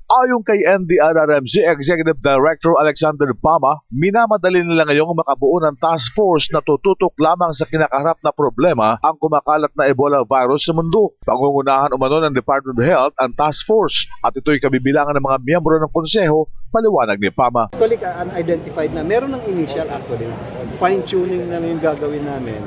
Ayon kay NDRRMC Executive Director Alexander Pama, minamadali nila ngayong makabuo ng task force na tututok lamang sa kinakaharap na problema ang kumakalat na Ebola virus sa mundo. Pangungunahan umano ng Department of Health ang task force at ito'y kabibilangan ng mga miyembro ng konseho, paliwanag ni Pama. Actually, unidentified na. Meron ng initial actually. Fine-tuning na yung gagawin namin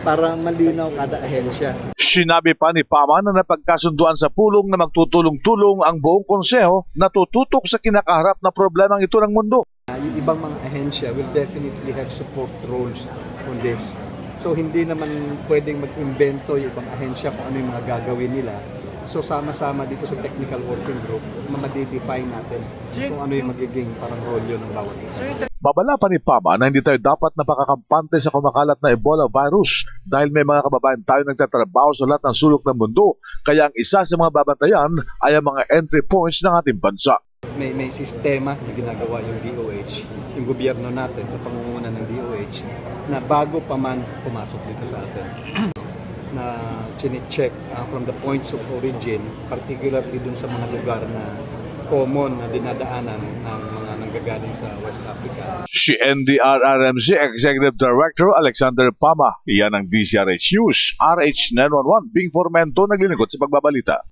para malinaw kada ahensya. Sinabi pa ni Pama na napagkasunduan sa pulong na magtutulong-tulong ang buong konseho na tututok sa kinakaharap na problemang ito ng mundo. Yung ibang mga ahensya will definitely have support roles on this. So hindi naman pwedeng mag-imbento yung ibang ahensya kung ano yung mga gagawin nila. So sama-sama dito sa technical working group, ma-define natin kung ano yung magiging parang role yun ng bawat isa. Babala pa ni Pama na hindi tayo dapat napakakampante sa kumakalat na Ebola virus dahil may mga kababayan tayo nagtatrabaho sa lahat ng sulok ng mundo. Kaya ang isa sa mga babantayan ay ang mga entry points ng ating bansa. May sistema na ginagawa yung DOH, yung gobyerno natin sa pangunguna ng DOH, na bago pa man pumasok dito sa atin, na chine-check from the points of origin, particularly dun sa mga lugar na common na dinadaanan ng mga nanggagaling sa West Africa. Si NDRRMC Executive Director Alexander Pama. Iyan ang DZRH News, RH 911, Bing Formento naglilingkod sa pagbabalita.